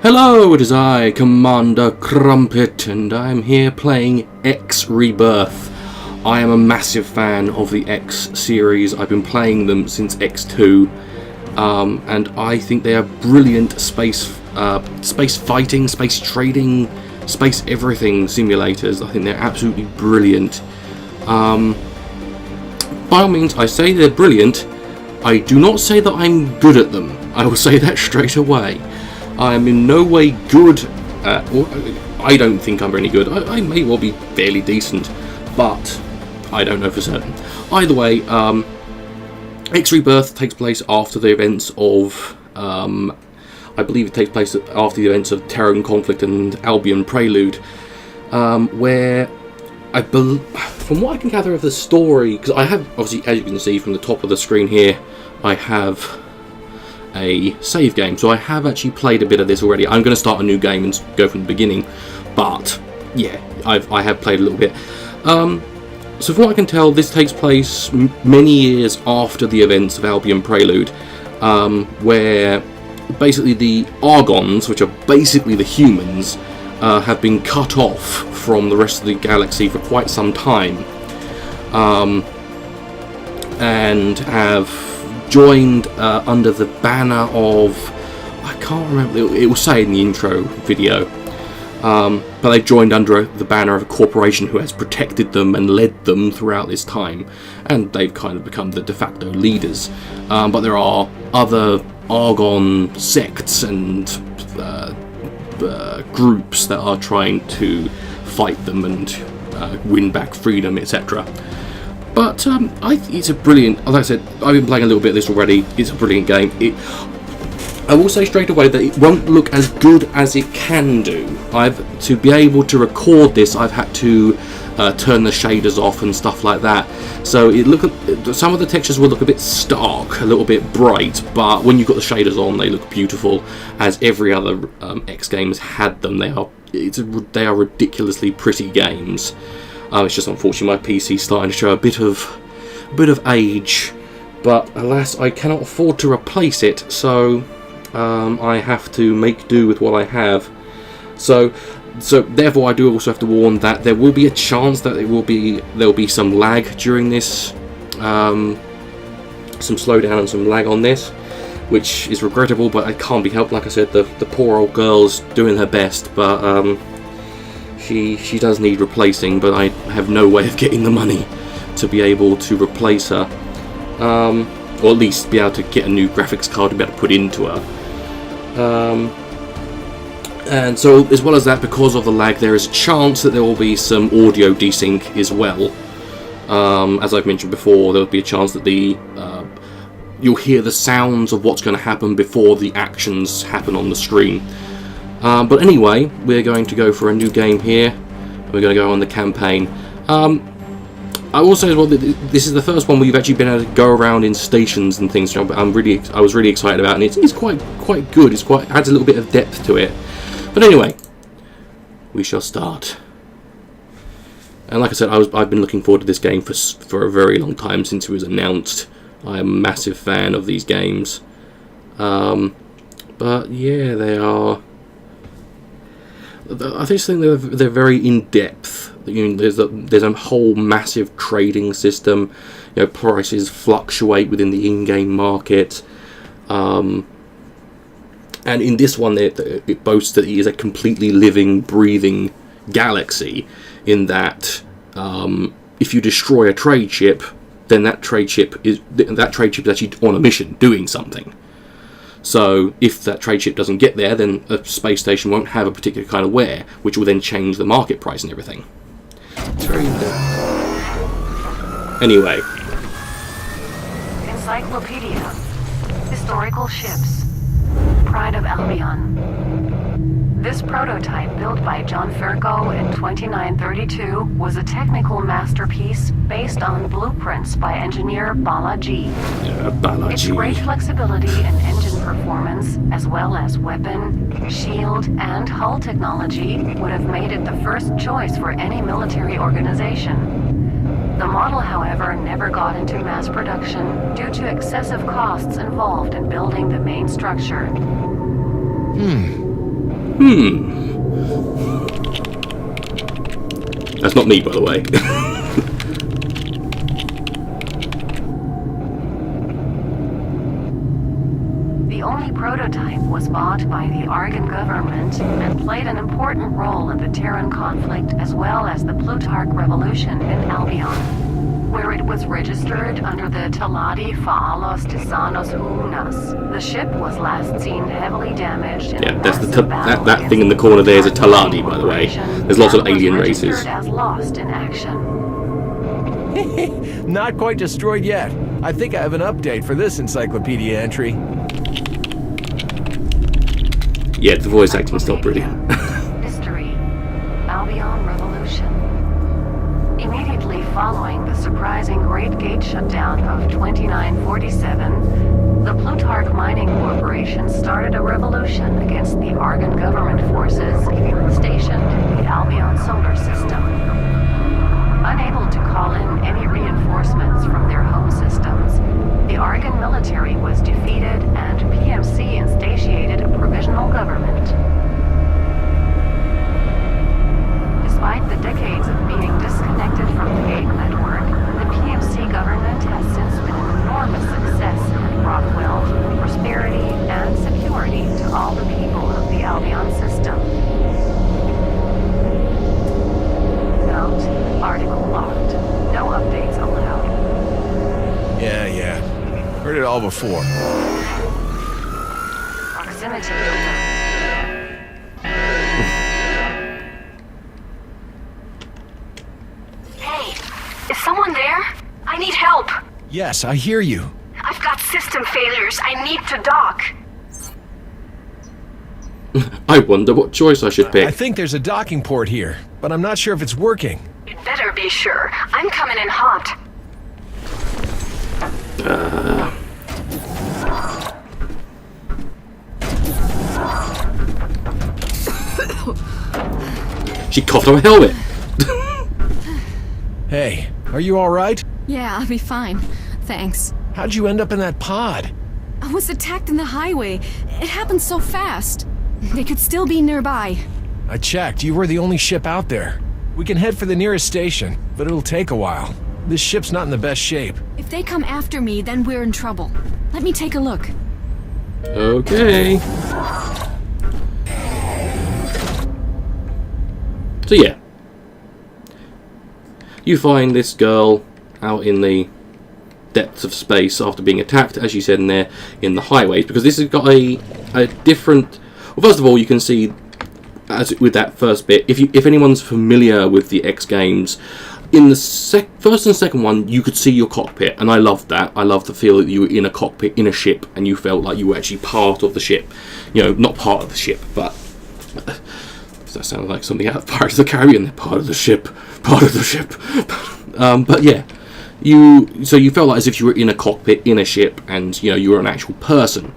Hello, it is I, Commander Crumpet, and I am here playing X Rebirth. I am a massive fan of the X series. I've been playing them since X2, and I think they are brilliant space fighting, space trading, space everything simulators. I think they're absolutely brilliant. By all means, I say they're brilliant. I do not say that I'm good at them. I will say that straight away. I am in no way good at, or I don't think I'm any good. I may well be fairly decent, but I don't know for certain. Either way, X Rebirth takes place after the events of, I believe it takes place after the events of Terran Conflict and Albion Prelude, where from what I can gather of the story, because I have, obviously, as you can see from the top of the screen here, I have a save game, so I have actually played a bit of this already. I'm going to start a new game and go from the beginning, but yeah, I have played a little bit. So from what I can tell, this takes place many years after the events of Albion Prelude, where basically the Argons, which are basically the humans, have been cut off from the rest of the galaxy for quite some time, and have joined under the banner of, I can't remember, it will say in the intro video, but they've joined under the banner of a corporation who has protected them and led them throughout this time, and they've kind of become the de facto leaders. But there are other Argon sects and groups that are trying to fight them and win back freedom, etc. But I think it's a brilliant, like I said, I've been playing a little bit of this already. It's a brilliant game. I will say straight away that it won't look as good as it can do. To be able to record this, I've had to turn the shaders off and stuff like that. So some of the textures will look a bit stark, a little bit bright, but when you've got the shaders on, they look beautiful, as every other X game has had them. They are ridiculously pretty games. It's just unfortunately my PC's starting to show a bit of age, but alas, I cannot afford to replace it, so I have to make do with what I have. So therefore, I do also have to warn that there will be a chance that there will be some lag during this, some slowdown and some lag on this, which is regrettable, but it can't be helped. Like I said, the poor old girl's doing her best, but she does need replacing, but I have no way of getting the money to be able to replace her, or at least be able to get a new graphics card to be able to put into her. And so, as well as that, because of the lag, there is a chance that there will be some audio desync as well. As I've mentioned before, there will be a chance that you'll hear the sounds of what's going to happen before the actions happen on the screen. But anyway, we're going to go for a new game here. We're going to go on the campaign. I will say as well that this is the first one where you've actually been able to go around in stations and things. I was really excited about, and it's quite good. Adds a little bit of depth to it. But anyway, we shall start. And like I said, I've been looking forward to this game for a very long time, since it was announced. I am a massive fan of these games. But yeah, they are. I just think they're very in depth. There's a whole massive trading system. Prices fluctuate within the in-game market. And in this one, it boasts that it is a completely living, breathing galaxy. In that, if you destroy a trade ship, then that trade ship is actually on a mission, doing something. So if that trade ship doesn't get there, then a space station won't have a particular kind of ware, which will then change the market price and everything. It's very Anyway. Encyclopedia. Historical ships. Pride of Albion. This prototype, built by John Ferko in 2932, was a technical masterpiece based on blueprints by engineer Balaji. Its great flexibility and engine performance, as well as weapon, shield, and hull technology, would have made it the first choice for any military organization. The model, however, never got into mass production due to excessive costs involved in building the main structure. That's not me, by the way. The only prototype was bought by the Argon government and played an important role in the Terran conflict as well as the Plutarch Revolution in Albion, where it was registered under the Taladi Faalos Tisanos Hunas. The ship was last seen heavily damaged in Yeah, that's that thing in the corner there is a Taladi, by the way. There's lots of alien races. As lost in action. Not quite destroyed yet. I think I have an update for this encyclopedia entry. Yeah, the voice acting's still brilliant. History. Albion Revolution. Immediately following the surprising Great Gate shutdown of 2947, the Plutarch Mining Corporation started a revolution against the Argon government forces stationed in the Albion solar system. Unable to call in any reinforcements from their home systems, the Argon military was defeated and PMC instantiated a provisional government. Despite the decades of being disconnected from the gate network, the PMC government has since been an enormous success and brought wealth, prosperity, and security to all the people of the Albion system. Note, article locked. No updates allowed. Yeah. Heard it all before. Proximity. Hey, is someone there? I need help. Yes, I hear you. I've got system failures. I need to dock. I wonder what choice I should pick. I think there's a docking port here, but I'm not sure if it's working. You'd better be sure. I'm coming in hot. She coughed on a helmet. Hey, are you alright? Yeah, I'll be fine. Thanks. How'd you end up in that pod? I was attacked in the highway. It happened so fast. They could still be nearby. I checked. You were the only ship out there. We can head for the nearest station, but it'll take a while. This ship's not in the best shape. If they come after me, then we're in trouble. Let me take a look. Okay. So yeah. You find this girl out in the depths of space after being attacked, as you said in there, in the highways, because this has got a different... Well, first of all, you can see, as with that first bit, if anyone's familiar with the X games, in the first and second one, you could see your cockpit, and I loved that. I loved the feel that you were in a cockpit, in a ship, and you felt like you were actually part of the ship. You know, not part of the ship, but... that sounds like something out of Pirates of the Caribbean. They're part of the ship. Part of the ship. But yeah. You felt like as if you were in a cockpit, in a ship, and, you know, you were an actual person.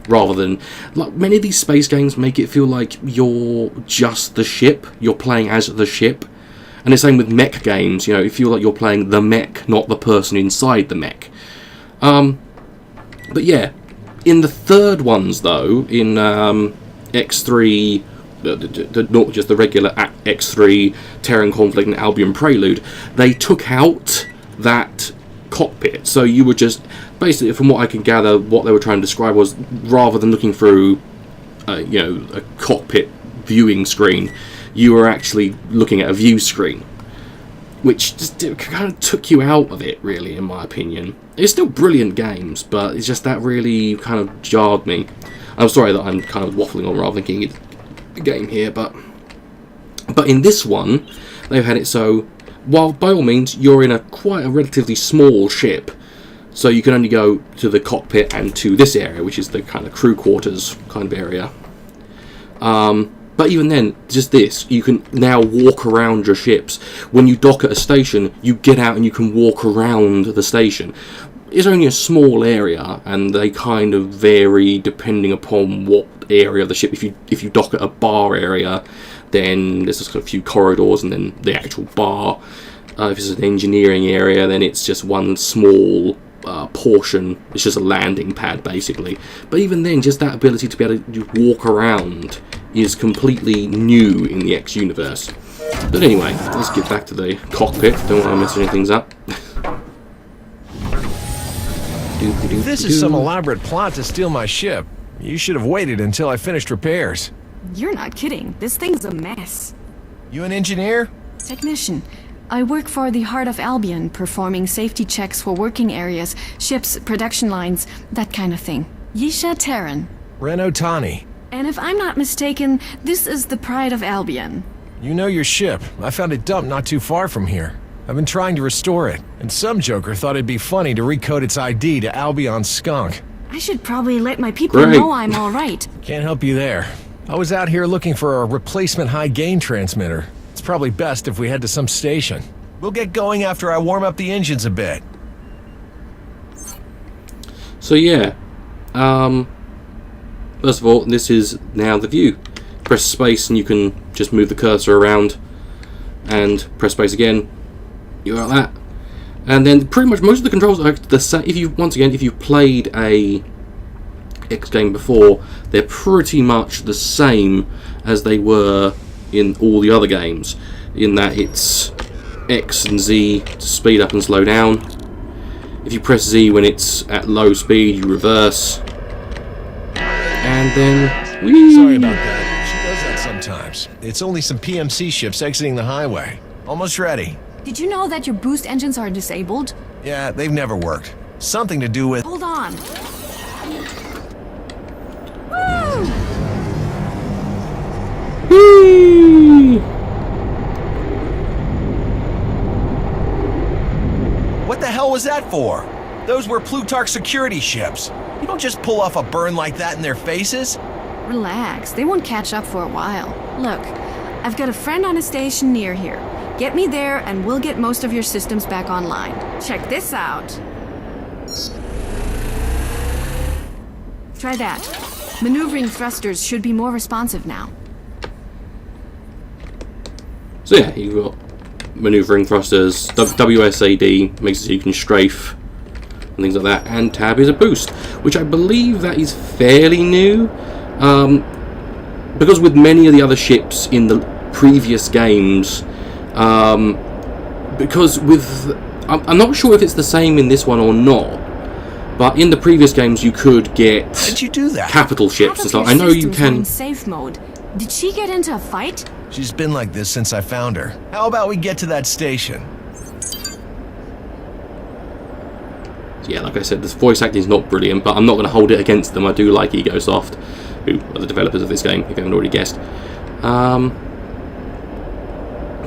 Rather than... Like, many of these space games make it feel like you're just the ship. You're playing as the ship. And the same with mech games, you know, you feel like you're playing the mech, not the person inside the mech. But yeah, in the third ones though, in X3, not just the regular X3, Terran Conflict and Albion Prelude, they took out that cockpit. So you were just, basically from what I can gather, what they were trying to describe was, rather than looking through, you know, a cockpit viewing screen, you were actually looking at a view screen, which just kind of took you out of it, really, in my opinion. It's still brilliant games, but it's just that really kind of jarred me. I'm sorry that I'm kind of waffling on rather than getting a game here, but in this one, they've had it so, while by all means you're in quite a relatively small ship, so you can only go to the cockpit and to this area, which is the kind of crew quarters kind of area. But even then, just this, you can now walk around your ships. When you dock at a station, you get out and you can walk around the station. It's only a small area, and they kind of vary depending upon what area of the ship. If you dock at a bar area, then there's just a few corridors and then the actual bar. If it's an engineering area, then it's just one small portion. It's just a landing pad, basically. But even then, just that ability to be able to walk around is completely new in the X universe. But anyway, let's get back to the cockpit. Don't want to mess any things up. This is some elaborate plot to steal my ship. You should have waited until I finished repairs. You're not kidding. This thing's a mess. You an engineer? Technician. I work for the Heart of Albion, performing safety checks for working areas, ships, production lines, that kind of thing. Yisha Terran. Ren Otani. And if I'm not mistaken, this is the Pride of Albion. You know your ship. I found it dumped not too far from here. I've been trying to restore it, and some joker thought it'd be funny to recode its ID to Albion Skunk. I should probably let my people know I'm all right. Can't help you there. I was out here looking for a replacement high-gain transmitter. It's probably best if we head to some station. We'll get going after I warm up the engines a bit. So yeah, first of all, this is now the view. Press space and you can just move the cursor around, and press space again. You got that, and then pretty much most of the controls are the same. If you've played a X game before, they're pretty much the same as they were in all the other games. In that it's X and Z to speed up and slow down. If you press Z when it's at low speed, you reverse, and then whee! Sorry about that. She does that sometimes. It's only some PMC ships exiting the highway. Almost ready. Did you know that your boost engines are disabled? Yeah, they've never worked. Something to do with... Hold on. Whee! What the hell was that for? Those were Plutarch security ships. You don't just pull off a burn like that in their faces. Relax, they won't catch up for a while. Look, I've got a friend on a station near here. Get me there and we'll get most of your systems back online. Check this out. Try that. Maneuvering thrusters should be more responsive now. So yeah, you've got maneuvering thrusters, WSAD makes it so you can strafe and things like that, and tab is a boost, which I believe that is fairly new, because with many of the other ships in the previous games, because with I'm not sure if it's the same in this one or not, but in the previous games you could get How did you do that? capital ships and stuff. I know you can. In safe mode. Did she get into a fight? She's been like this since I found her. How about we get to that station? Yeah, like I said, this voice acting is not brilliant, but I'm not going to hold it against them. I do like Egosoft, who are the developers of this game, if you haven't already guessed.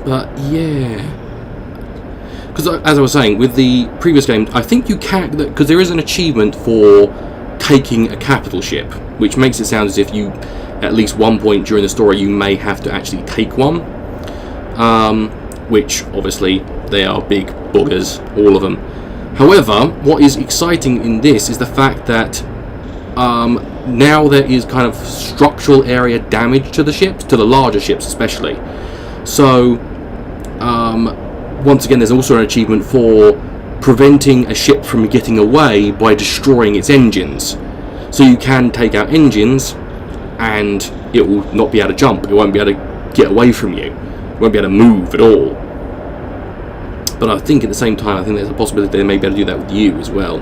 But yeah, because as I was saying, with the previous game, I think you can, because there is an achievement for taking a capital ship, which makes it sound as if you, at least one point during the story, you may have to actually take one. Which obviously they are big buggers, all of them. However, what is exciting in this is the fact that now there is kind of structural area damage to the ships, to the larger ships especially. So once again, there's also an achievement for preventing a ship from getting away by destroying its engines. So you can take out engines and it will not be able to jump, it won't be able to get away from you, it won't be able to move at all. But I think at the same time, I think there's a possibility they may be able to do that with you as well.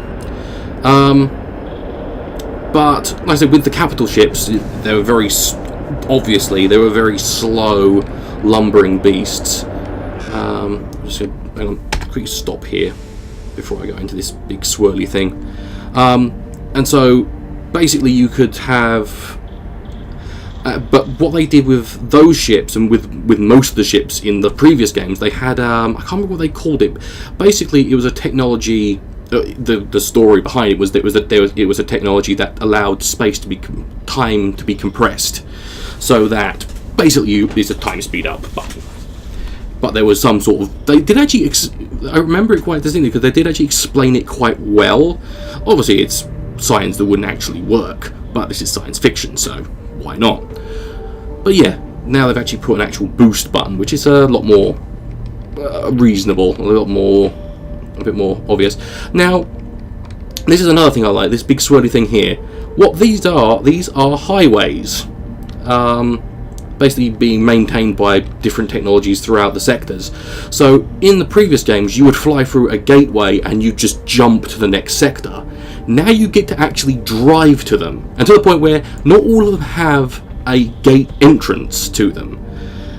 But like I said, with the capital ships, they were very obviously they were very slow, lumbering beasts. Just gonna hang on, quick stop here before I go into this big swirly thing. And so basically, you could have. But what they did with those ships and with most of the ships in the previous games, they had I can't remember what they called it. Basically, it was a technology. The story behind it was that it was a technology that allowed space to be time to be compressed, so that basically it's a time speed up button. But there was some sort of, they did actually I remember it quite distinctly because they did actually explain it quite well. Obviously, it's science that wouldn't actually work, but this is science fiction, so why not? But yeah, now they've actually put an actual boost button, which is a lot more reasonable, a bit more obvious. Now, this is another thing I like, this big swirly thing here. What these are highways. basically being maintained by different technologies throughout the sectors. So in the previous games, you would fly through a gateway and you just jump to the next sector. Now you get to actually drive to them, and to the point where not all of them have a gate entrance to them.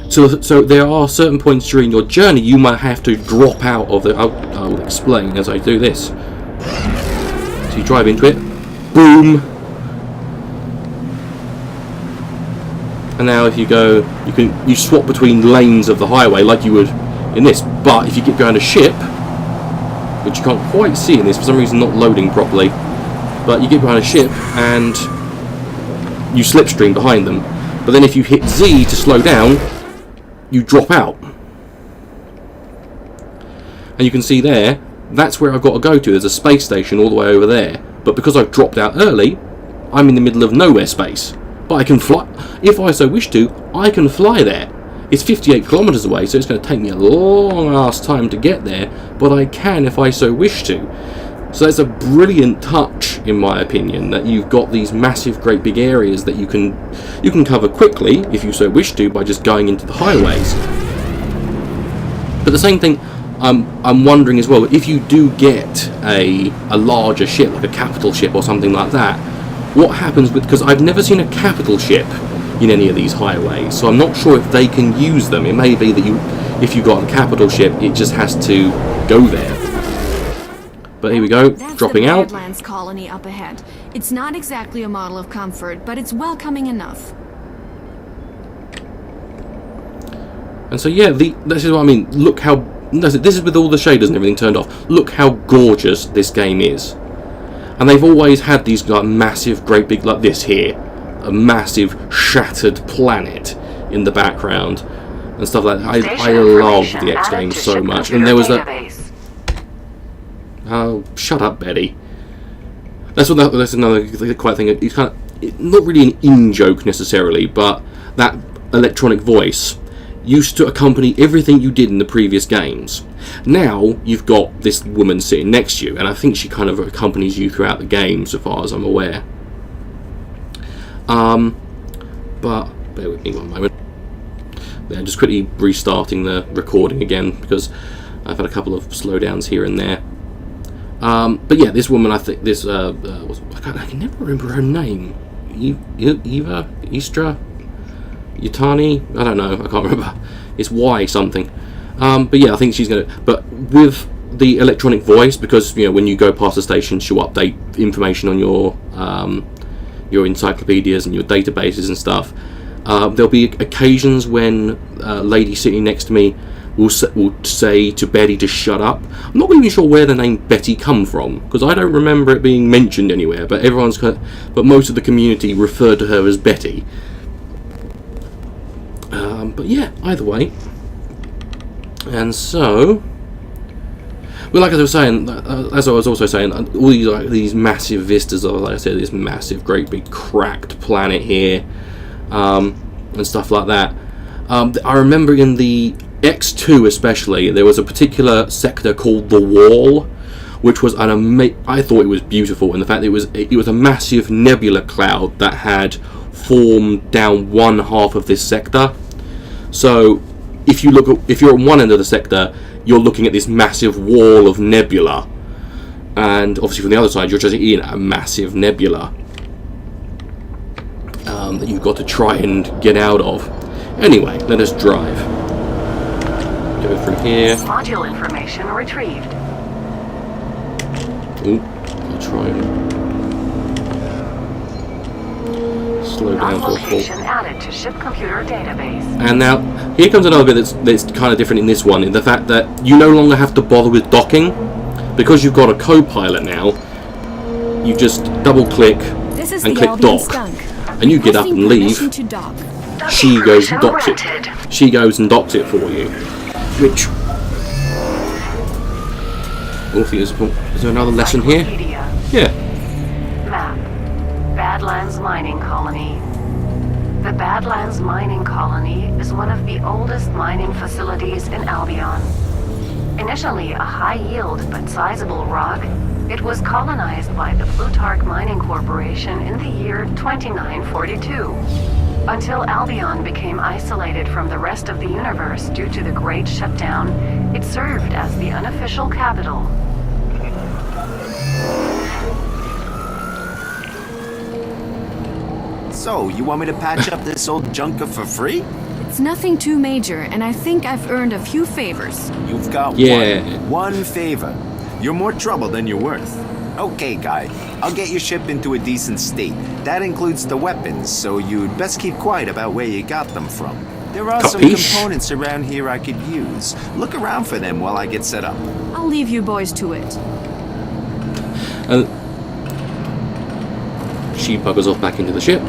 So there are certain points during your journey you might have to drop out of the... I'll explain as I do this. So you drive into it, boom, and now if you go, you swap between lanes of the highway like you would in this. But if you get behind a ship, which you can't quite see in this, for some reason not loading properly, but you get behind a ship and you slipstream behind them. But then if you hit Z to slow down, you drop out. And you can see there, that's where I've got to go to. There's a space station all the way over there. But because I've dropped out early, I'm in the middle of nowhere space. But I can fly, if I so wish to, I can fly there. It's 58 kilometers away, so it's going to take me a long ass time to get there, but I can if I so wish to. So that's a brilliant touch, in my opinion, that you've got these massive, great big areas that you can cover quickly, if you so wish to, by just going into the highways. But the same thing, I'm wondering as well, if you do get a larger ship, like a capital ship or something like that, what happens with, because I've never seen a capital ship in any of these highways, so I'm not sure if they can use them. It may be that if you got a capital ship, it just has to go there. But here we go, dropping out. That's the Badlands colony up ahead. It's not exactly a model of comfort, but it's welcoming enough. And so yeah, this is what I mean. Look how, this is with all the shaders and everything turned off. Look how gorgeous this game is. And they've always had these like massive, great big, like this here, a massive shattered planet in the background and stuff like that. I love the X games so much. And there was that. Oh, shut up, Betty. That's another quite thing. It's kind of not really an in-joke necessarily, but that electronic voice used to accompany everything you did in the previous games. Now you've got this woman sitting next to you, and I think she kind of accompanies you throughout the game, so far as I'm aware. But bear with me one moment. They're just quickly restarting the recording again because I've had a couple of slowdowns here and there. But yeah, this woman, I think this I can never remember her name. Eva, Istra, Yutani, I don't know, I can't remember. It's Y something. But yeah, I think she's gonna. But with the electronic voice, because you know when you go past the station, she'll update information on your encyclopedias and your databases and stuff. There'll be occasions when a lady sitting next to me will say to Betty to shut up. I'm not even sure where the name Betty come from, because I don't remember it being mentioned anywhere, but but most of the community referred to her as Betty. But yeah, either way. And so, well, like I was saying, as I was also saying, all these massive vistas of, like I said, this massive, great big cracked planet here, and stuff like that. I remember in the X2 especially, there was a particular sector called the Wall, which was I thought it was beautiful, and the fact that it was a massive nebula cloud that had formed down one half of this sector. So if you're on one end of the sector, you're looking at this massive wall of nebula, and obviously from the other side you're just in a massive nebula that you've got to try and get out of. Anyway, let us drive. Go through here. Module information retrieved. Ooh, I'll try and slow down for a Location added to ship computer database. And now, here comes another bit that's kind of different in this one, in the fact that you no longer have to bother with docking. Because you've got a co-pilot now, you just double-click and click dock. And you get up and leave. She goes and docks it. She goes and docks it for you. Which... Oh, is there another lesson here? Yeah. Map. Badlands Mining Colony. The Badlands Mining Colony is one of the oldest mining facilities in Albion. Initially a high-yield but sizable rock, it was colonized by the Plutarch Mining Corporation in the year 2942. Until Albion became isolated from the rest of the universe due to the Great Shutdown, it served as the unofficial capital. So, you want me to patch up this old junker for free? It's nothing too major, and I think I've earned a few favors. You've got one favor. You're more trouble than you're worth. Okay, guy. I'll get your ship into a decent state. That includes the weapons, so you'd best keep quiet about where you got them from. There are some components around here I could use. Look around for them while I get set up. I'll leave you boys to it. She buggers off back into the ship.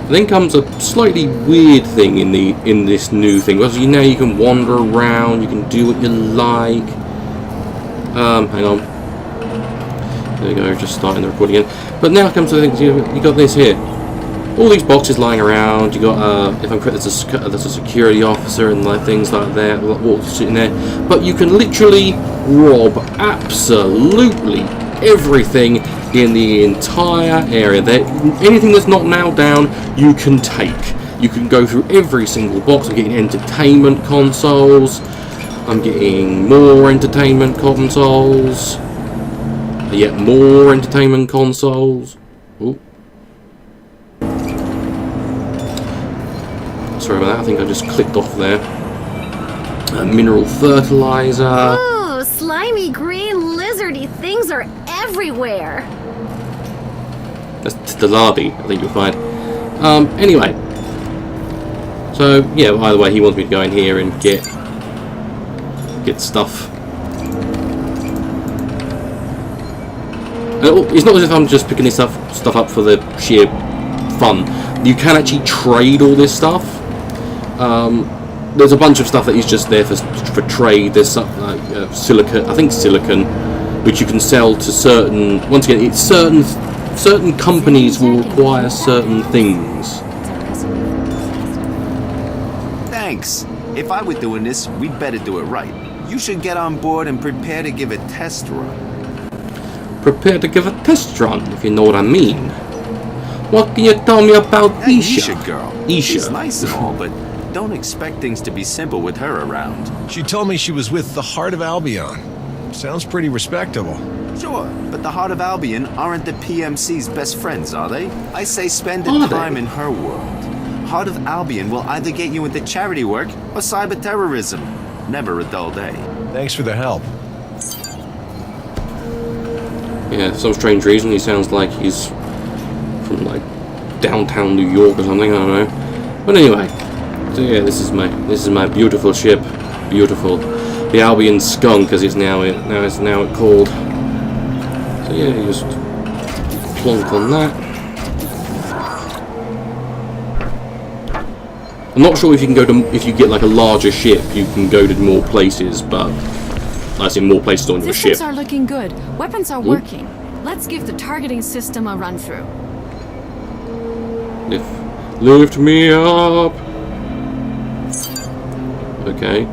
And then comes a slightly weird thing in this new thing. Well, now you can wander around, you can do what you like. Hang on. There we go, just starting the recording again. But now comes the thing, you got this here. All these boxes lying around. You got, if I'm correct, there's a security officer and like things like that, all sitting there. But you can literally rob absolutely everything in the entire area. Anything that's not nailed down, you can take. You can go through every single box. I'm getting entertainment consoles. I'm getting more entertainment consoles. Yet more entertainment consoles. Ooh. Sorry about that. I think I just clicked off there. Mineral fertilizer. Ooh, slimy green lizardy things are everywhere. That's the larvae, I think you'll find. Anyway. So, yeah, either way, he wants me to go in here and get stuff. It's not as if I'm just picking this stuff up for the sheer fun. You can actually trade all this stuff. There's a bunch of stuff that is just there for trade. There's stuff like silicon, which you can sell to certain. Once again, it's certain companies will require certain things. Thanks. If I were doing this, we'd better do it right. You should get on board and prepare to give a test run. Prepare to give a test run, if you know what I mean. What can you tell me about Isha? Isha girl. Isha. She's nice and all, but don't expect things to be simple with her around. She told me she was with the Heart of Albion. Sounds pretty respectable. Sure, but the Heart of Albion aren't the PMC's best friends, are they? I say spend time in her world. Heart of Albion will either get you into charity work or cyber terrorism. Never a dull day. Thanks for the help. Yeah, for some strange reason he sounds like he's from like downtown New York or something, I don't know. But anyway, so yeah, this is my beautiful ship. Beautiful. The Albion Skunk, as it's now called. So yeah, you just plonk on that. I'm not sure if you can if you get like a larger ship, you can go to more places, but I see more places on your ship. Systems are looking good. Weapons are working. Let's give the targeting system a run through. Lift me up. Okay.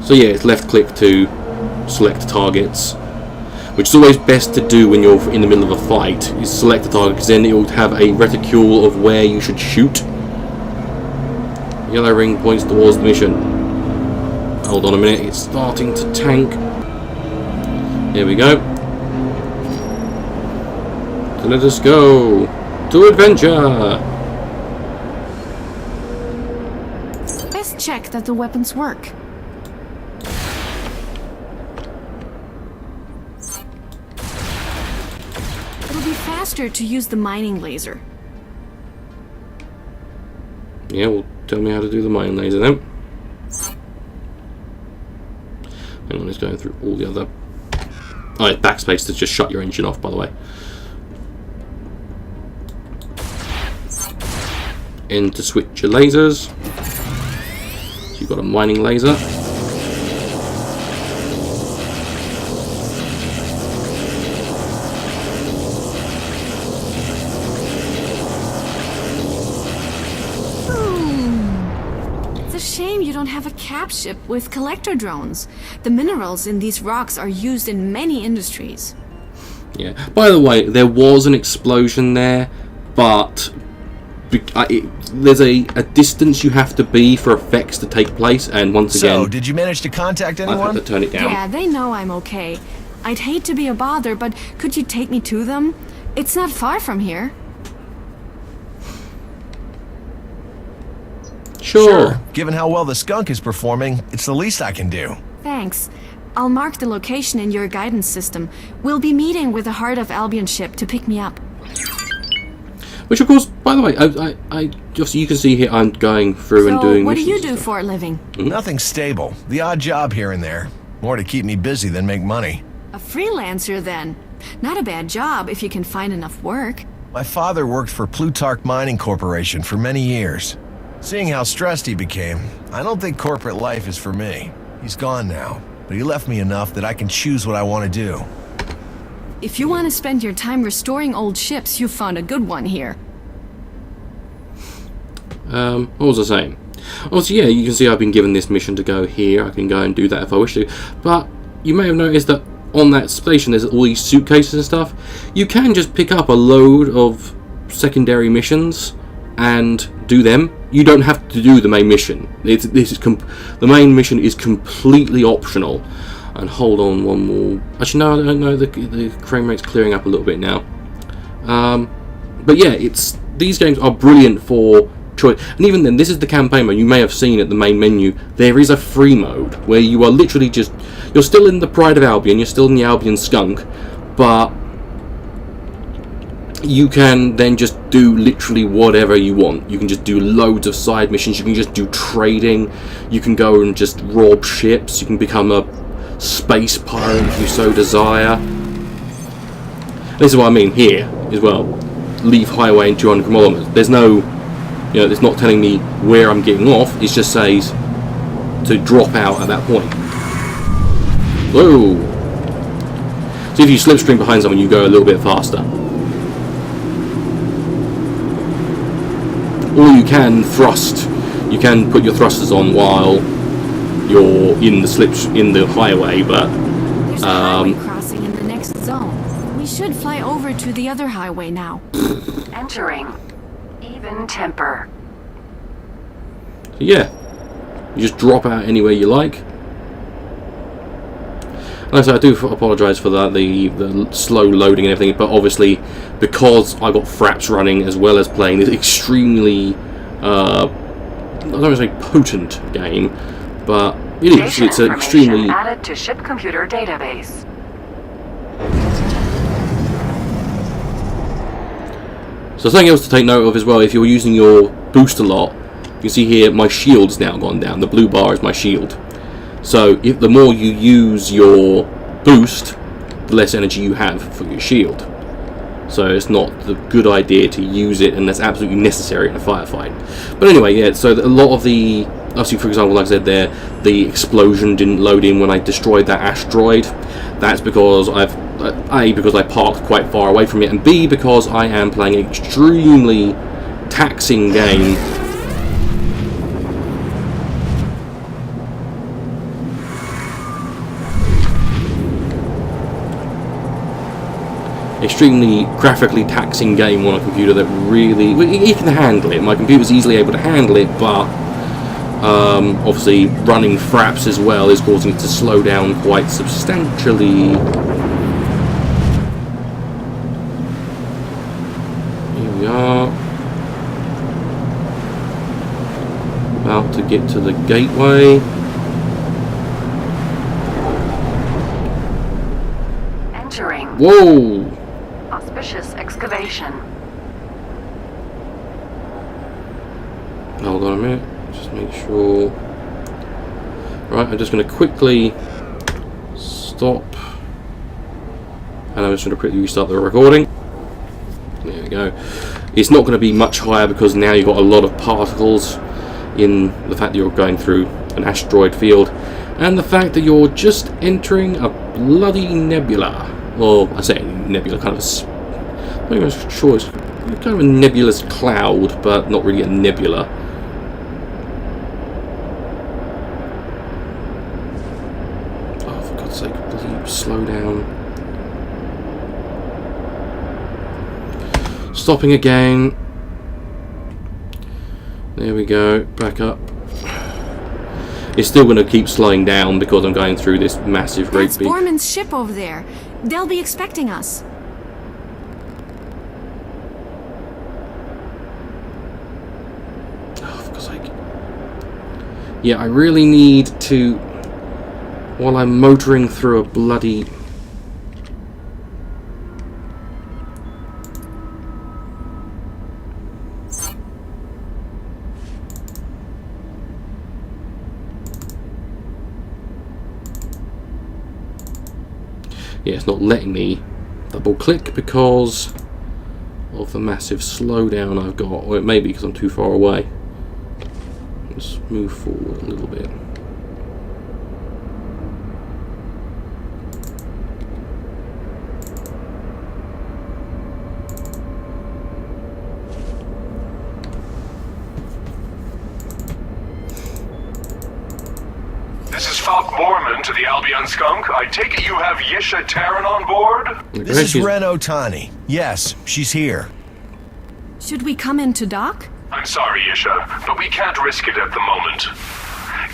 So yeah, it's left click to select targets, which is always best to do when you're in the middle of a fight. Is select the target, because then it will have a reticule of where you should shoot. Yellow ring points towards the mission. Hold on a minute, it's starting to tank. Here we go. So let us go to adventure. Best check that the weapons work. It'll be faster to use the mining laser. Yeah, well, tell me how to do the mining laser then. Hang on, it's going through all the other... Oh, it's backspace to just shut your engine off, by the way. In to switch your lasers. So you've got a mining laser. Have a cap ship with collector drones. The minerals in these rocks are used in many industries. Yeah. By the way, there was an explosion there, but there's a distance you have to be for effects to take place, and once again... So, did you manage to contact I anyone? have to turn it down. Yeah, they know I'm okay. I'd hate to be a bother, but could you take me to them? It's not far from here. Sure. Given how well the skunk is performing, it's the least I can do. Thanks. I'll mark the location in your guidance system. We'll be meeting with the Heart of Albion ship to pick me up. Which, of course, by the way, I just you can see here I'm going through and doing. So, what do you missions do and stuff. for a living? Nothing stable. The odd job here and there. More to keep me busy than make money. A freelancer, then. Not a bad job if you can find enough work. My father worked for Plutarch Mining Corporation for many years. Seeing how stressed he became, I don't think corporate life is for me. He's gone now, but he left me enough that I can choose what I want to do. If you want to spend your time restoring old ships, you've found a good one here. What was I saying? Also, yeah, you can see I've been given this mission to go here. I can go and do that if I wish to. But you may have noticed that on that station there's all these suitcases and stuff. You can just pick up a load of secondary missions and do them. You don't have to do the main mission. The main mission is completely optional. And hold on one more. Actually, no, I don't know. The frame rate's clearing up a little bit now. But yeah, these games are brilliant for choice. And even then, this is the campaign mode. You may have seen at the main menu, there is a free mode where you are literally you're still in the Pride of Albion, you're still in the Albion Skunk, but you can then just do literally whatever you want. You can just do loads of side missions, you can just do trading, you can go and just rob ships, you can become a space pirate if you so desire. This is what I mean here as well. Leave highway in 200 kilometers. There's no, it's not telling me where I'm getting off. It just says to drop out at that point. Whoa! So if you slipstream behind someone, you go a little bit faster. Or you can thrust. You can put your thrusters on while you're in the highway, but There's a highway crossing in the next zone. We should fly over to the other highway now. Entering. Even temper. yeah, you just drop out anywhere you like. Like I said, I do apologise for that, the slow loading and everything, but obviously because I got fraps running as well as playing this extremely, I don't want to say potent game, but it is. It's an extremely added to ship computer database. So something else to take note of as well, if you're using your boost a lot, you can see here my shield's now gone down. The blue bar is my shield. So if the more you use your boost, the less energy you have for your shield. So it's not the good idea to use it unless absolutely necessary in a firefight. But anyway, yeah, so a lot of the, obviously for example, like I said there, the explosion didn't load in when I destroyed that asteroid. That's because A, because I parked quite far away from it, and B, because I am playing an extremely taxing game. Extremely graphically taxing game on a computer that really, it can handle it. My computer's easily able to handle it, but obviously running fraps as well is causing it to slow down quite substantially. Here we are, about to get to the gateway. Entering. Whoa! Auspicious excavation. Hold on a minute, just make sure. Right, I'm just going to quickly stop, and I'm just going to quickly restart the recording. There we go. It's not going to be much higher because now you've got a lot of particles in the fact that you're going through an asteroid field, and the fact that you're just entering a bloody nebula. Well, I say nebula, kind of I'm not even sure, it's kind of a nebulous cloud, but not really a nebula. Oh, for God's sake, please slow down. Stopping again. There we go. Back up. It's still going to keep slowing down because I'm going through this massive great That's big... Borman's ship over there. They'll be expecting us. Oh, for God's sake. Yeah, I really need to... While I'm motoring through a bloody... Yeah, it's not letting me double click because of the massive slowdown I've got, or it may be because I'm too far away. Let's move forward a little bit. This is Falk Borman to the Albion Skunk. I take it you have Yisha Terran on board? This is Ren Otani. Yes, she's here. Should we come in to dock? I'm sorry, Yisha, but we can't risk it at the moment.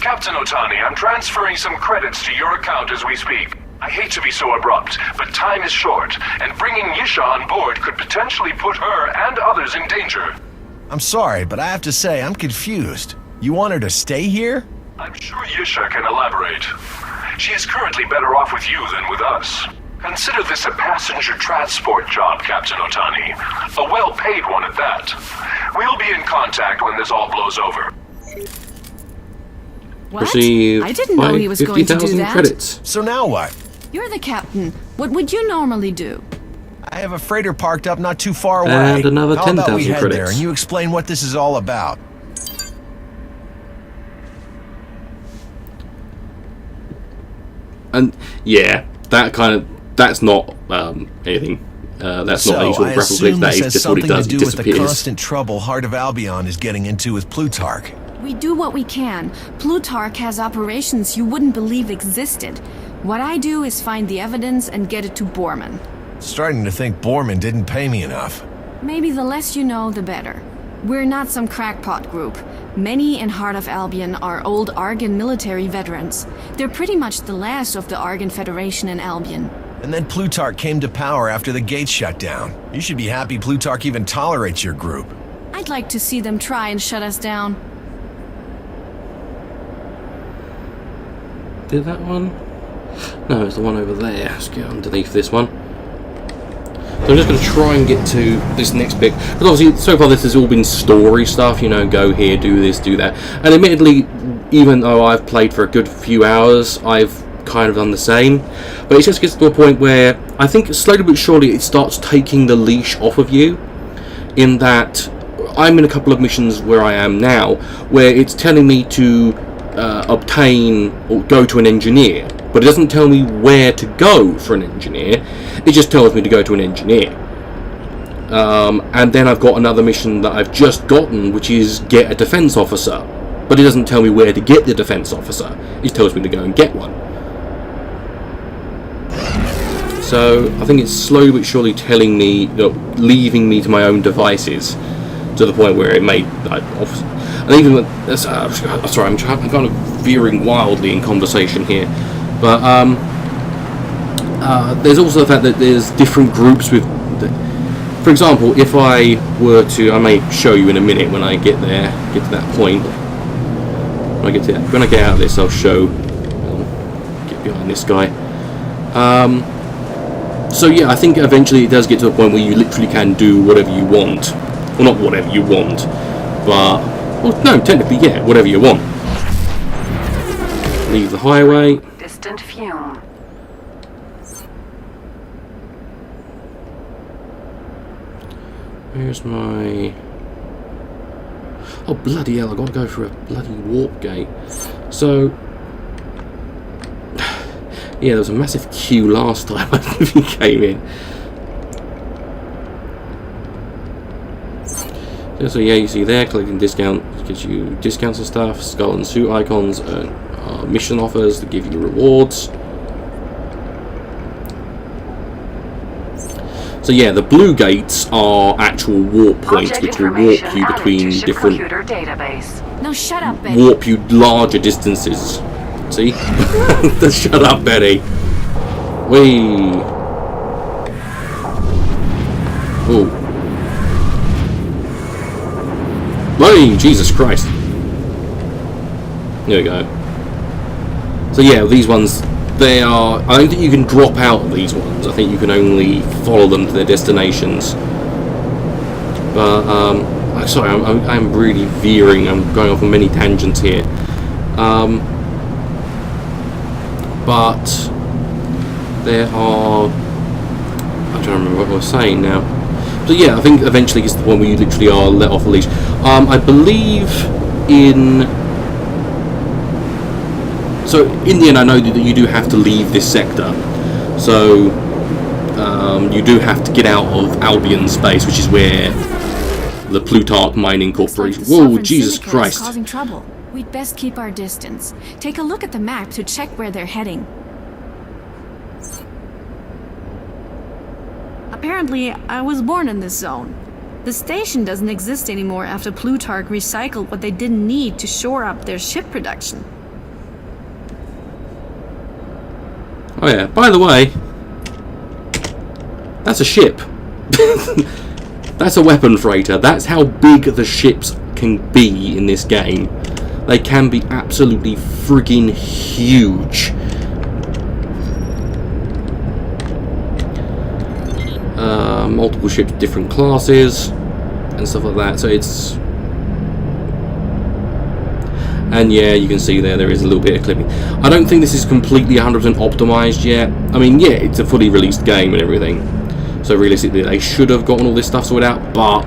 Captain Otani, I'm transferring some credits to your account as we speak. I hate to be so abrupt, but time is short, and bringing Yisha on board could potentially put her and others in danger. I'm sorry, but I have to say, I'm confused. You want her to stay here? I'm sure Yisha can elaborate. She is currently better off with you than with us. Consider this a passenger transport job, Captain Otani. A well-paid one at that. We'll be in contact when this all blows over. What? Receive I didn't know he was going to do 50,000 that. credits. So now what? You're the captain. What would you normally do? I have a freighter parked up not too far away. And another How about 10,000 we head credits. there and you explain what this is all about? And yeah, that's not anything. That's not any sort of grapple glitch. That is just what it does. It Something to do with the disappears. constant trouble Heart of Albion is getting into with Plutarch. We do what we can. Plutarch has operations you wouldn't believe existed. What I do is find the evidence and get it to Borman. Starting to think Borman didn't pay me enough. Maybe the less you know, the better. We're not some crackpot group. Many in Heart of Albion are old Argon military veterans. They're pretty much the last of the Argon Federation in Albion. And then Plutarch came to power after the gates shut down. You should be happy Plutarch even tolerates your group. I'd like to see them try and shut us down. Did that one? No, it's the one over there. Let's get underneath this one. So I'm just going to try and get to this next bit. Because obviously, so far this has all been story stuff, you know, go here, do this, do that. And admittedly, even though I've played for a good few hours, I've kind of done the same. But it just gets to a point where I think slowly but surely it starts taking the leash off of you. In that I'm in a couple of missions where I am now, where it's telling me to obtain or go to an engineer. But it doesn't tell me where to go for an engineer. It just tells me to go to an engineer. And then I've got another mission that I've just gotten, which is get a defense officer. But it doesn't tell me where to get the defense officer. It tells me to go and get one. So I think it's slowly but surely telling me, leaving me to my own devices, to the point where it may. And even sorry, I'm kind of veering wildly in conversation here. But there's also the fact that there's different groups with... For example, if I were to... I may show you in a minute when I get there, get to that point. When I get out of this, I'll show... I'll get behind this guy. So yeah, I think eventually it does get to a point where you literally can do whatever you want. Well, not whatever you want, but... Well, no, technically, yeah, whatever you want. Leave the highway. Distant fume. Where's my... Oh, bloody hell, I've got to go through a bloody warp gate. So... Yeah, there was a massive queue last time I came in. So yeah, you see there, collecting discount gives you discounts and stuff, skull and suit icons, mission offers that give you rewards. So yeah, the blue gates are actual warp points, Object which will warp information you added between to ship different, computer database. Now shut up, Betty. warp you larger distances. See? Shut up, Betty. Whee. Oh. Whee! Jesus Christ. There we go. So yeah, these ones, they are... I don't think you can drop out of these ones. I think you can only follow them to their destinations. But, sorry, I'm really veering. I'm going off on many tangents here. But there are... I'm trying to remember what I was saying now. So yeah, I think eventually it's the point where you literally are let off the leash. I believe in... So in the end, I know that you do have to leave this sector. So you do have to get out of Albion space, which is where the Plutarch Mining Corporation... Whoa, Jesus Christ. Causing trouble. We'd best keep our distance. Take a look at the map to check where they're heading. Apparently, I was born in this zone. The station doesn't exist anymore after Plutarch recycled what they didn't need to shore up their ship production. Oh yeah, by the way, that's a ship. That's a weapon freighter. That's how big the ships can be in this game. They can be absolutely friggin' huge. Multiple ships, different classes, and stuff like that. So it's... And yeah, you can see there is a little bit of clipping. I don't think this is completely 100% optimized yet. I mean, yeah, it's a fully released game and everything. So realistically, they should have gotten all this stuff sorted out. But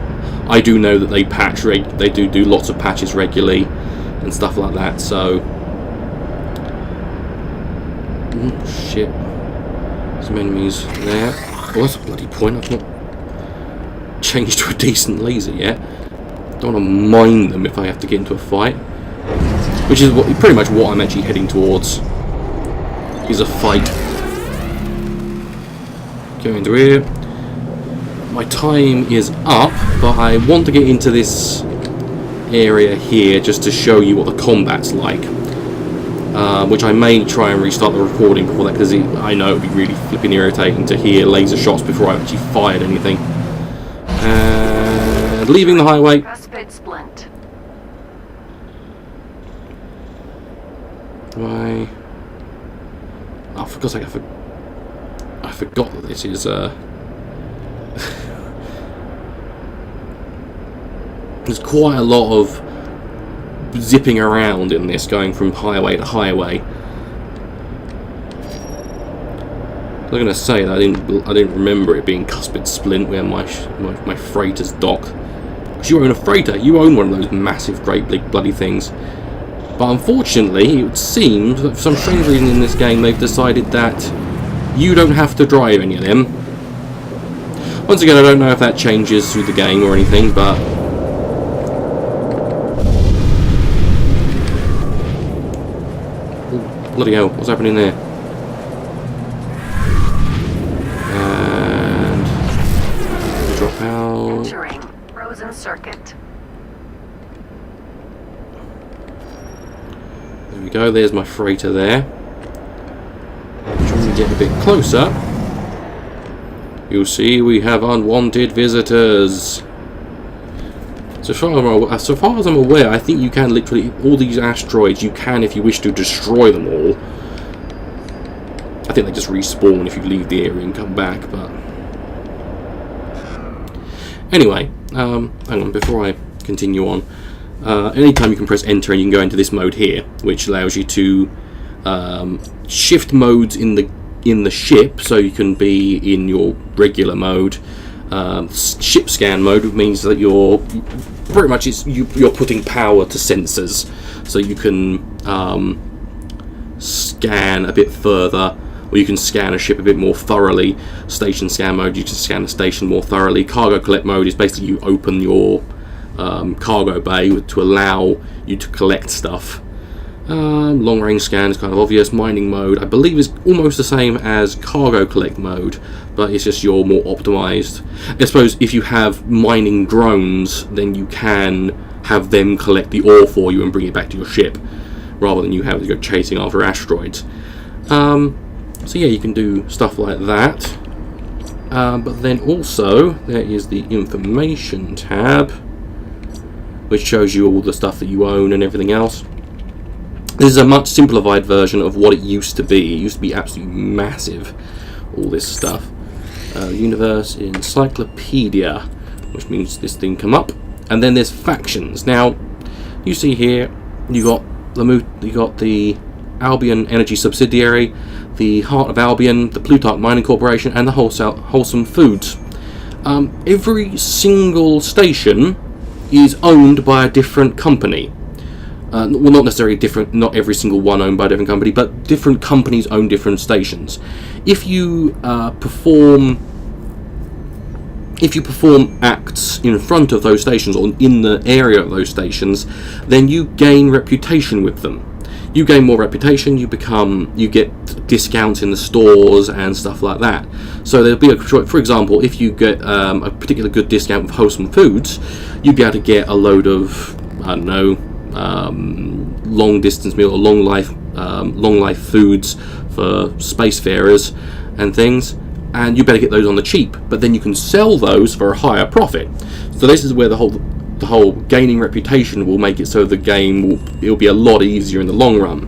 I do know that they patch, they do lots of patches regularly and stuff like that. So, shit, some enemies there. Oh, that's a bloody point. I've not changed to a decent laser yet. Don't want to mine them if I have to get into a fight. Which is pretty much what I'm actually heading towards. Is a fight. Go into here. My time is up, but I want to get into this area here just to show you what the combat's like. Which I may try and restart the recording before that, because I know it would be really flipping irritating to hear laser shots before I actually fired anything. And leaving the highway. Splint. Why? Oh, for God's sake, I forgot that this is there's quite a lot of zipping around in this, going from highway to highway. I was going to say that I didn't remember it being Cuspid Splint where my freighters dock. Because you own a freighter, you own one of those massive, great big bloody things. But unfortunately, it seems that for some strange reason in this game they've decided that you don't have to drive any of them. Once again, I don't know if that changes through the game or anything, but... Oh, bloody hell, what's happening there? And... drop out... Entering frozen circuit. There we go, there's my freighter there. Trying to get a bit closer. You'll see we have unwanted visitors. So far as I'm aware, I think you can literally, all these asteroids, you can, if you wish to, destroy them all. I think they just respawn if you leave the area and come back, but... Anyway, hang on, before I continue on. Anytime you can press enter and you can go into this mode here, which allows you to shift modes in the ship, so you can be in your regular mode. Ship scan mode means that you're pretty much you're putting power to sensors, so you can scan a bit further, or you can scan a ship a bit more thoroughly. Station scan mode, you can scan a station more thoroughly. Cargo collect mode is basically you open your cargo bay to allow you to collect stuff. Long range scan is kind of obvious. Mining mode, I believe, is almost the same as cargo collect mode, but it's just you're more optimized. I suppose if you have mining drones, then you can have them collect the ore for you and bring it back to your ship, rather than you have to go chasing after asteroids. So yeah, you can do stuff like that. But then also there is the information tab, which shows you all the stuff that you own and everything else. This is a much simplified version of what it used to be. It used to be absolutely massive, all this stuff. Universe Encyclopedia, which means this thing come up. And then there's factions. Now, you see here, you got the Albion Energy Subsidiary, the Heart of Albion, the Plutarch Mining Corporation, and the Wholesome Foods. Every single station is owned by a different company. Well, not necessarily different, not every single one owned by a different company, but different companies own different stations. If you perform acts in front of those stations or in the area of those stations, then you gain reputation with them. You gain more reputation, you get discounts in the stores and stuff like that. So there'll be for example, if you get a particular good discount with Wholesome Foods, you'd be able to get a load of, I don't know, long distance meal or long life foods for spacefarers and things, and you better get those on the cheap, but then you can sell those for a higher profit. So this is where the whole gaining reputation will make it so the game it'll be a lot easier in the long run.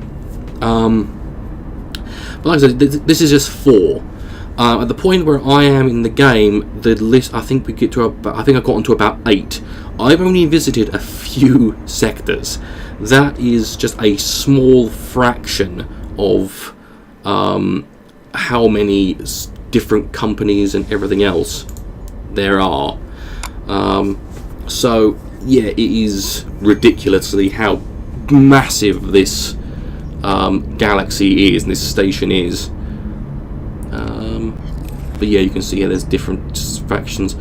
But like I said, this is just 4. At the point where I am in the game, the list, I think I've gotten to about 8. I've only visited a few sectors. That is just a small fraction of how many different companies and everything else there are. So yeah, it is ridiculously how massive this galaxy is, and this station is. But yeah, you can see here there's different factions.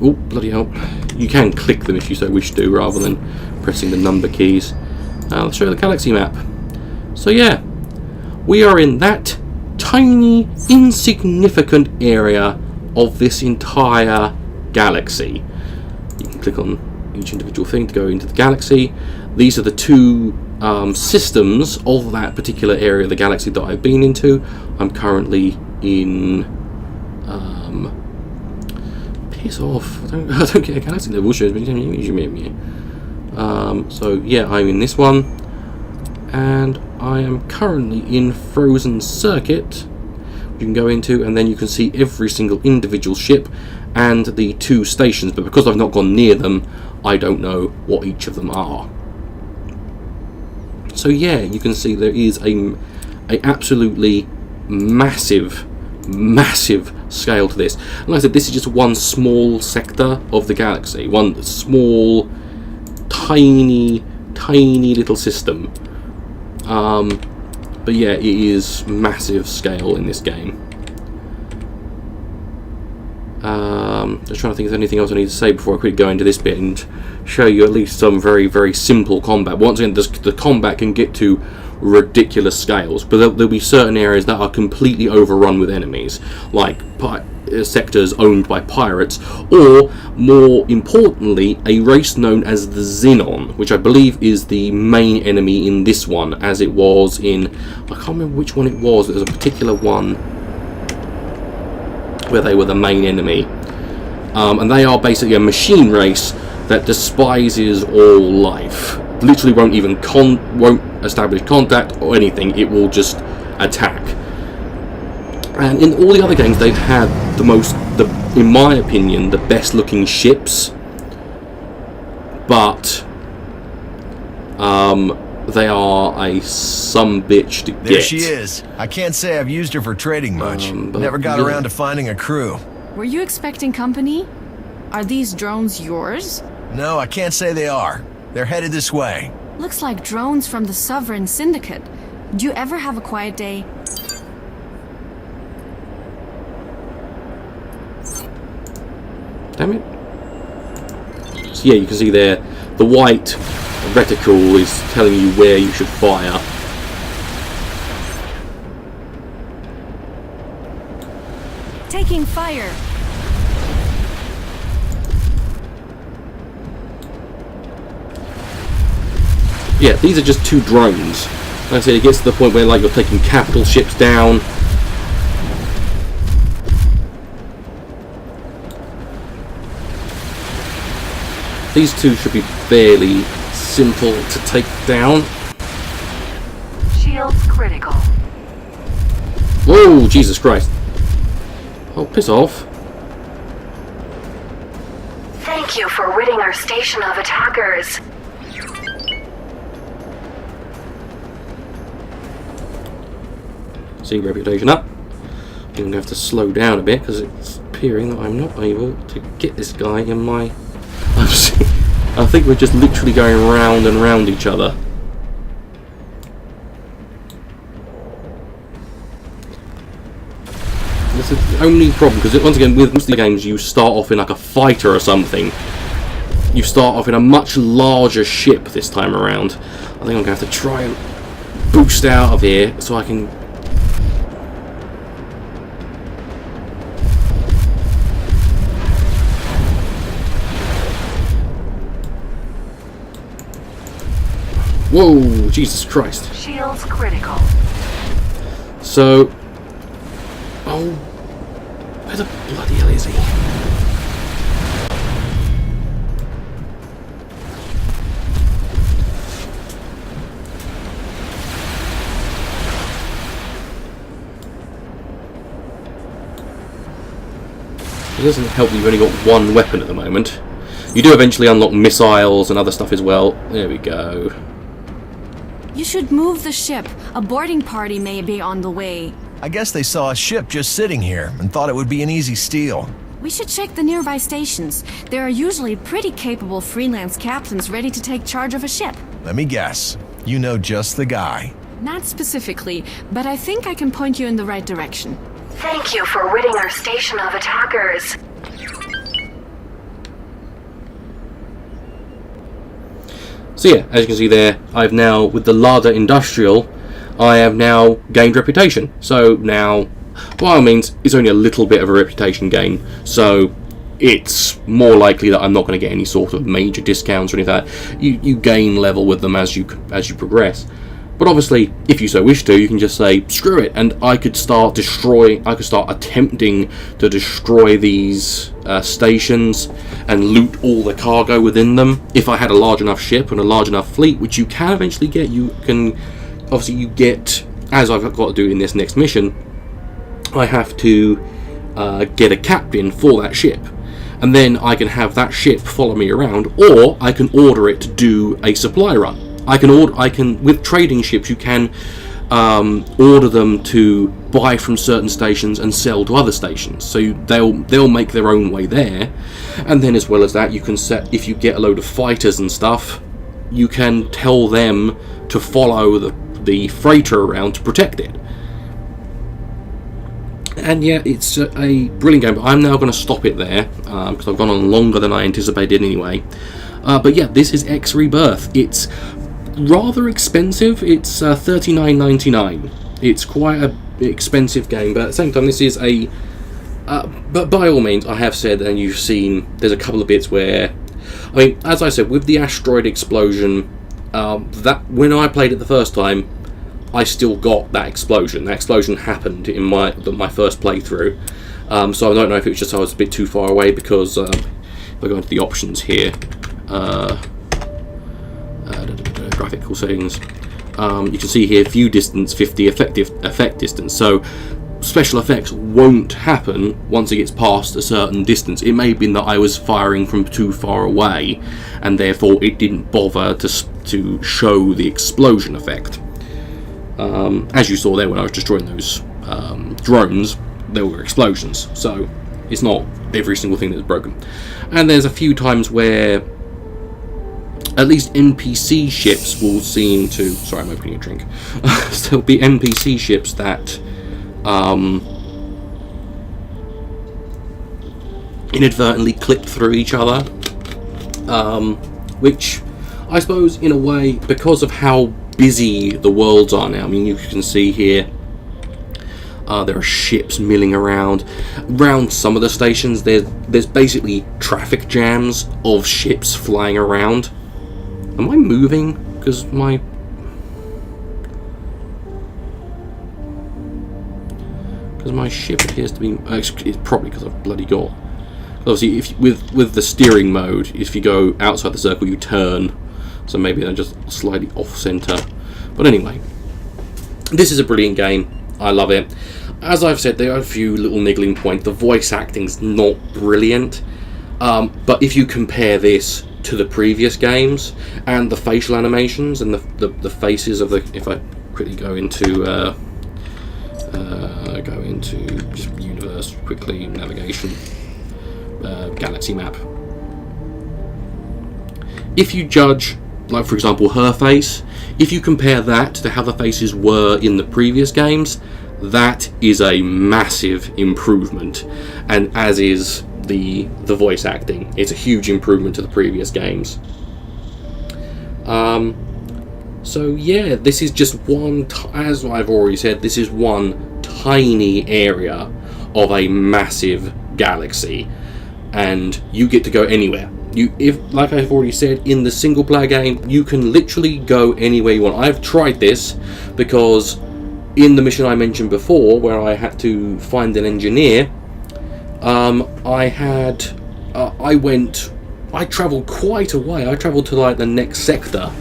Oh, bloody hell. You can click them if you so wish to, rather than pressing the number keys. Let's show you the galaxy map. So yeah, we are in that tiny, insignificant area of this entire galaxy. You can click on each individual thing to go into the galaxy. These are the 2 systems of that particular area of the galaxy that I've been into. I'm currently in... piss off. I don't get a galaxy level shows. So yeah, I'm in this one, and I am currently in Frozen Circuit. You can go into, and then you can see every single individual ship and the 2 stations. But because I've not gone near them, I don't know what each of them are. So yeah, you can see there is a absolutely massive scale to this. And like I said, this is just one small sector of the galaxy, one small, tiny little system. But yeah, it is massive scale in this game. Just trying to think if there's anything else I need to say before I quickly go into this bit and show you at least some very simple combat. Once again, the combat can get to ridiculous scales, but there'll be certain areas that are completely overrun with enemies, like sectors owned by pirates, or more importantly, a race known as the Xenon, which I believe is the main enemy in this one, as it was in, I can't remember which one it was. There was a particular one where they were the main enemy, and they are basically a machine race that despises all life. Literally won't establish contact or anything. It will just attack. And in all the other games, they've had in my opinion, the best looking ships, but they are a sumbitch to get. There she is. I can't say I've used her for trading much. Never got around to finding a crew. Were you expecting company? Are these drones yours? No, I can't say they are. They're headed this way. Looks like drones from the Sovereign Syndicate. Do you ever have a quiet day? Damn it. So yeah, you can see there the white reticle is telling you where you should fire. Taking fire. Yeah, these are just 2 drones. Like I said, it gets to the point where like you're taking capital ships down. These 2 should be fairly simple to take down. Shields critical. Whoa, Jesus Christ. Oh, piss off. Thank you for ridding our station of attackers. See, reputation up. I'm going to have to slow down a bit because it's appearing that I'm not able to get this guy in my... I think we're just literally going round and round each other. This is the only problem, because once again, with most of the games, you start off in like a fighter or something. You start off in a much larger ship this time around. I think I'm going to have to try and boost out of here so I can... Whoa, Jesus Christ. Shields critical. So... Oh... Where the bloody hell is he? It doesn't help that you've only got 1 weapon at the moment. You do eventually unlock missiles and other stuff as well. There we go. You should move the ship. A boarding party may be on the way. I guess they saw a ship just sitting here and thought it would be an easy steal. We should check the nearby stations. There are usually pretty capable freelance captains ready to take charge of a ship. Let me guess. You know just the guy. Not specifically, but I think I can point you in the right direction. Thank you for ridding our station of attackers. So yeah, as you can see there, I've now, with the Lada Industrial, I have now gained reputation. So now, by all means, it's only a little bit of a reputation gain. So it's more likely that I'm not going to get any sort of major discounts or anything like that. You gain level with them as you progress. But obviously, if you so wish to, you can just say, screw it, and I could start attempting to destroy these stations and loot all the cargo within them. If I had a large enough ship and a large enough fleet, which you can eventually get, you get, as I've got to do in this next mission, I have to get a captain for that ship. And then I can have that ship follow me around, or I can order it to do a supply run. With trading ships, you can order them to buy from certain stations and sell to other stations. So they'll make their own way there, and then as well as that, you can set, if you get a load of fighters and stuff, you can tell them to follow the freighter around to protect it. And yeah, it's a brilliant game. But I'm now going to stop it there because I've gone on longer than I anticipated anyway. But yeah, this is X Rebirth. It's rather expensive. It's $39.99. It's quite an expensive game, but at the same time, this is a. But by all means, I have said, and you've seen, there's a couple of bits where, I mean, as I said, with the asteroid explosion, that when I played it the first time, I still got that explosion. That explosion happened in my first playthrough. So I don't know if it was just I was a bit too far away, because if I go into the options here. Graphical settings, you can see here view distance 50, effect distance. So special effects won't happen once it gets past a certain distance. It may have been that I was firing from too far away and therefore it didn't bother to show the explosion effect. As you saw there when I was destroying those drones, there were explosions, so it's not every single thing that's broken. And there's a few times where at least NPC ships will seem to... Sorry, I'm opening a drink. There'll be NPC ships that inadvertently clip through each other, which I suppose in a way, because of how busy the worlds are now, I mean, you can see here there are ships milling around. Around some of the stations, there's basically traffic jams of ships flying around. Am I moving? Because my ship appears to be... It's probably because I've bloody got... Obviously, if with the steering mode, if you go outside the circle, you turn. So maybe they're just slightly off-center. But anyway, this is a brilliant game. I love it. As I've said, there are a few little niggling points. The voice acting's not brilliant. But if you compare this to the previous games, and the facial animations, and the faces of the... If I quickly go into just universe, quickly, navigation, galaxy map. If you judge, like for example, her face, if you compare that to how the faces were in the previous games, that is a massive improvement, and as is the voice acting. It's a huge improvement to the previous games. So yeah, this is just one, as I've already said, this is one tiny area of a massive galaxy, and you get to go anywhere. Like I've already said, in the single player game, you can literally go anywhere you want. I've tried this because in the mission I mentioned before, where I had to find an engineer, I travelled quite a way. I travelled to like the next sector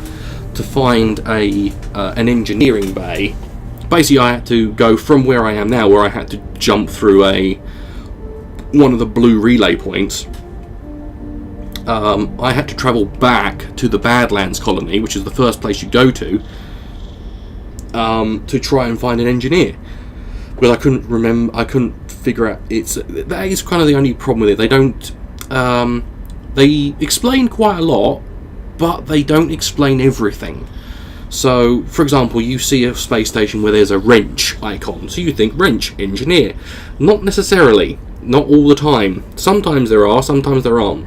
to find an engineering bay. Basically, I had to go from where I am now, where I had to jump through one of the blue relay points. I had to travel back to the Badlands colony, which is the first place you go to try and find an engineer. Well, I couldn't figure out. That is kind of the only problem with it. They don't. They explain quite a lot, but they don't explain everything. So, for example, you see a space station where there's a wrench icon, so you think wrench, engineer. Not necessarily. Not all the time. Sometimes there are, sometimes there aren't.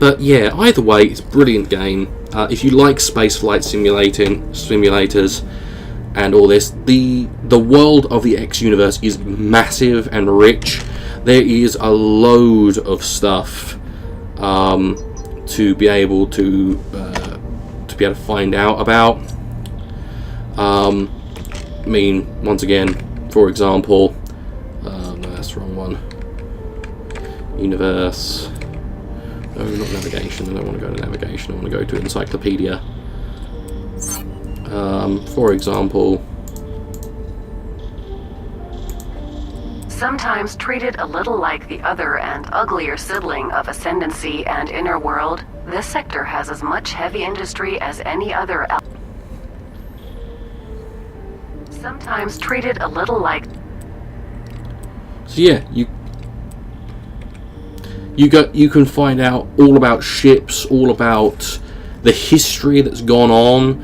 But yeah, either way, it's a brilliant game. If you like spaceflight simulators and all this, the world of the X universe is massive and rich. There is a load of stuff to be able to find out about. I mean, once again, for example, no, that's the wrong one. Universe. No, not navigation. I don't want to go to navigation. I want to go to encyclopedia. For example, sometimes treated a little like the other and uglier sibling of Ascendancy and Inner World, this sector has as much heavy industry as any other. Sometimes treated a little like. So yeah, you can find out all about ships, all about the history that's gone on.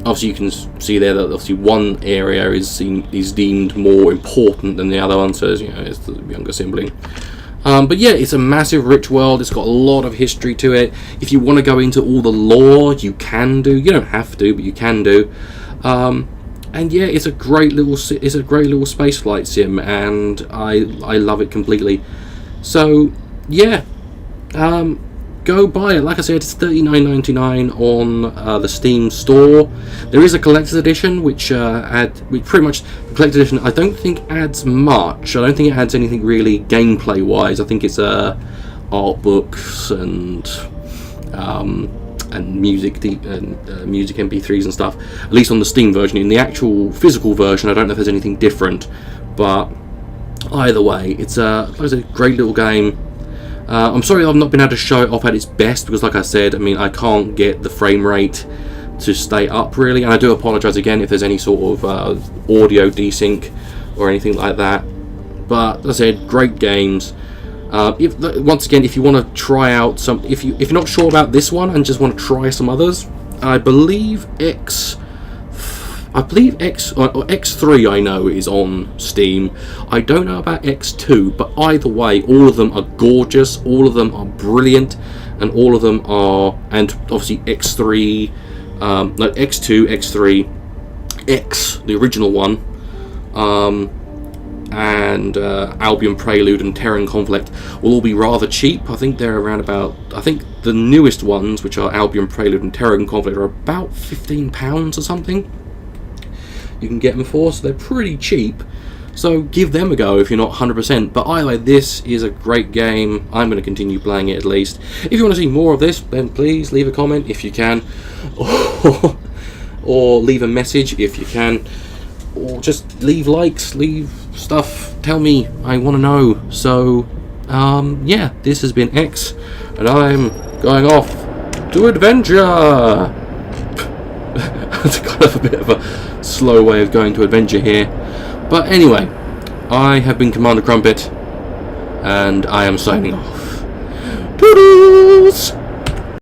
Obviously, you can see there that obviously one area is deemed more important than the other one, so it's the younger sibling. But yeah, it's a massive, rich world. It's got a lot of history to it. If you want to go into all the lore, you can do. You don't have to, but you can do. And yeah, it's a great little spaceflight sim, and I love it completely. So yeah, go buy it. Like I said, it's $39.99 on the Steam store. There is a collector's edition, which pretty much the collector's edition I don't think adds much. I don't think it adds anything really gameplay wise. I think it's art books and music music MP3s and stuff. At least on the Steam version. In the actual physical version, I don't know if there's anything different, but either way, it's a great little game. I'm sorry I've not been able to show it off at its best, because like I said, I mean, I can't get the frame rate to stay up really, and I do apologise again if there's any sort of audio desync or anything like that. But as I said, great games. Once again, if you want to try out some, if you're not sure about this one and just want to try some others, I believe X I believe X3 I know is on Steam. I don't know about X2, but either way, all of them are gorgeous, all of them are brilliant, and all of them are, and obviously X3, no, X2, X3, X, the original one, and Albion Prelude and Terran Conflict will all be rather cheap. I think they're around about, I think the newest ones, which are Albion Prelude and Terran Conflict, are about £15 or something. You can get them for, so they're pretty cheap. So give them a go if you're not 100%. But either way, this is a great game. I'm going to continue playing it at least. If you want to see more of this, then please leave a comment if you can, or leave a message if you can, or just leave likes, leave stuff, tell me, I want to know. So yeah, this has been X, and I'm going off to adventure. It's kind of a bit of a slow way of going to adventure here, but anyway, I have been Commander Crumpet, and I am signing off. Toodles!